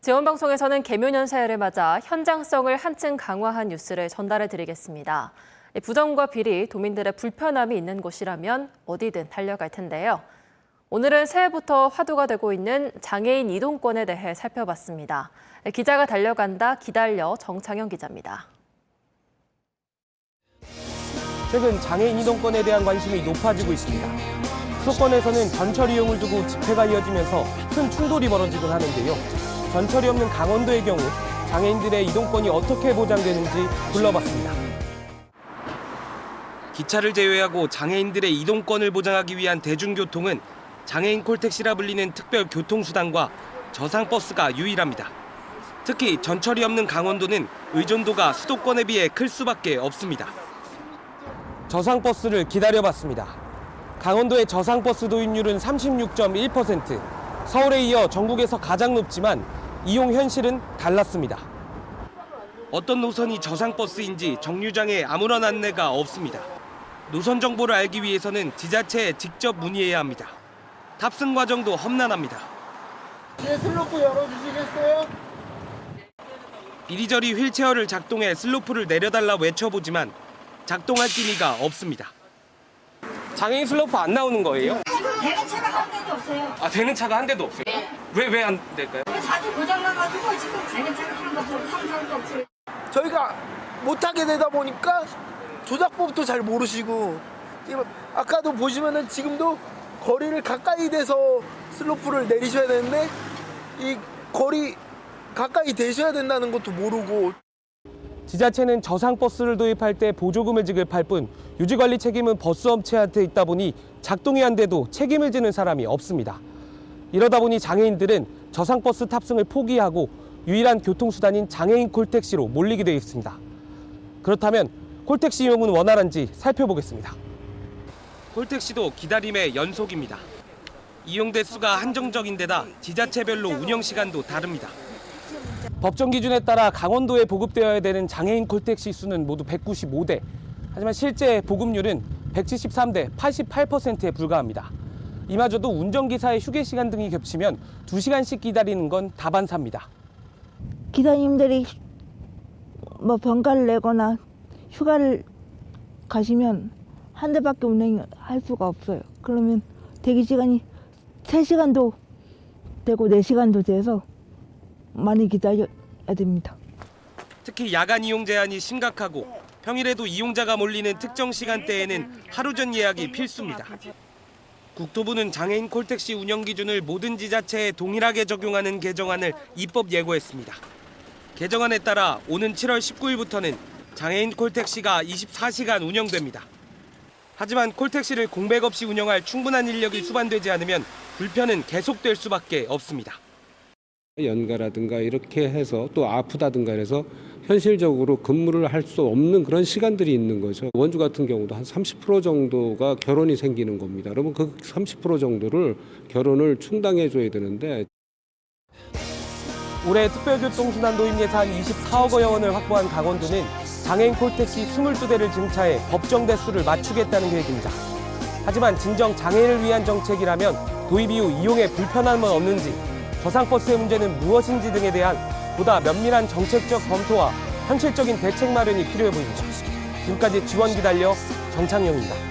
지원방송에서는 개묘년새해를 맞아 현장성을 한층 강화한 뉴스를 전달해 드리겠습니다. 부정과 비리, 도민들의 불편함이 있는 곳이라면 어디든 달려갈 텐데요. 오늘은 새해부터 화두가 되고 있는 장애인 이동권에 대해 살펴봤습니다. 기자가 달려간다, 기다려 정창영 기자입니다. 최근 장애인 이동권에 대한 관심이 높아지고 있습니다. 수도권에서는 전철 이용을 두고 집회가 이어지면서 큰 충돌이 벌어지곤 하는데요. 전철이 없는 강원도의 경우 장애인들의 이동권이 어떻게 보장되는지 둘러봤습니다. 기차를 제외하고 장애인들의 이동권을 보장하기 위한 대중교통은 장애인 콜택시라 불리는 특별 교통수단과 저상버스가 유일합니다. 특히 전철이 없는 강원도는 의존도가 수도권에 비해 클 수밖에 없습니다. 저상버스를 기다려봤습니다. 강원도의 저상버스 도입률은 36.1%, 서울에 이어 전국에서 가장 높지만 이용 현실은 달랐습니다. 어떤 노선이 저상버스인지 정류장에 아무런 안내가 없습니다. 노선 정보를 알기 위해서는 지자체에 직접 문의해야 합니다. 탑승 과정도 험난합니다. 슬로프 열어주시겠어요? 이리저리 휠체어를 작동해 슬로프를 내려달라 외쳐보지만 작동할 기미가 없습니다. 장애인 슬로프 안 나오는 거예요? 지금 되는 차가 한 대도 없어요. 아, 되는 차가 한 대도 없어요? 네. 왜 안 될까요? 자주 고장나가지고 지금 되는 차가 하나도 없고 한 사람도 없어요. 저희가 못하게 되다 보니까 조작법도 잘 모르시고, 지금 아까도 보시면은 지금도 거리를 가까이 대서 슬로프를 내리셔야 되는데 이 거리 가까이 대셔야 된다는 것도 모르고. 지자체는 저상버스를 도입할 때 보조금을 지급할 뿐 유지관리 책임은 버스업체한테 있다 보니 작동이 안 돼도 책임을 지는 사람이 없습니다. 이러다 보니 장애인들은 저상버스 탑승을 포기하고 유일한 교통수단인 장애인 콜택시로 몰리게 돼 있습니다. 그렇다면 콜택시 이용은 원활한지 살펴보겠습니다. 콜택시도 기다림의 연속입니다. 이용 대수가 한정적인 데다 지자체별로 운영 시간도 다릅니다. 법정 기준에 따라 강원도에 보급되어야 되는 장애인 콜택시 수는 모두 195대. 하지만 실제 보급률은 173대 88%에 불과합니다. 이마저도 운전기사의 휴게 시간 등이 겹치면 2시간씩 기다리는 건 다반사입니다. 기사님들이 뭐 병가를 내거나 휴가를 가시면 한 대밖에 운행할 수가 없어요. 그러면 대기 시간이 3시간도 되고 4시간도 돼서 많이 기다려야 됩니다. 특히 야간 이용 제한이 심각하고 평일에도 이용자가 몰리는 특정 시간대에는 하루 전 예약이 필수입니다. 국토부는 장애인 콜택시 운영 기준을 모든 지자체에 동일하게 적용하는 개정안을 입법 예고했습니다. 개정안에 따라 오는 7월 19일부터는 장애인 콜택시가 24시간 운영됩니다. 하지만 콜택시를 공백 없이 운영할 충분한 인력이 수반되지 않으면 불편은 계속될 수밖에 없습니다. 연가라든가 이렇게 해서 또 아프다든가 해서 현실적으로 근무를 할 수 없는 그런 시간들이 있는 거죠. 원주 같은 경우도 한 30% 정도가 결혼이 생기는 겁니다. 그러면 그 30% 정도를 결혼을 충당해 줘야 되는데. 올해 특별교통수단 도입 예산 24억여 원을 확보한 강원도는 장애인 콜택시 22대를 증차해 법정 대수를 맞추겠다는 계획입니다. 하지만 진정 장애인을 위한 정책이라면 도입 이후 이용에 불편함은 없는지, 저상버스의 문제는 무엇인지 등에 대한 보다 면밀한 정책적 검토와 현실적인 대책 마련이 필요해 보입니다. 지금까지 지원 기다려 정창영입니다.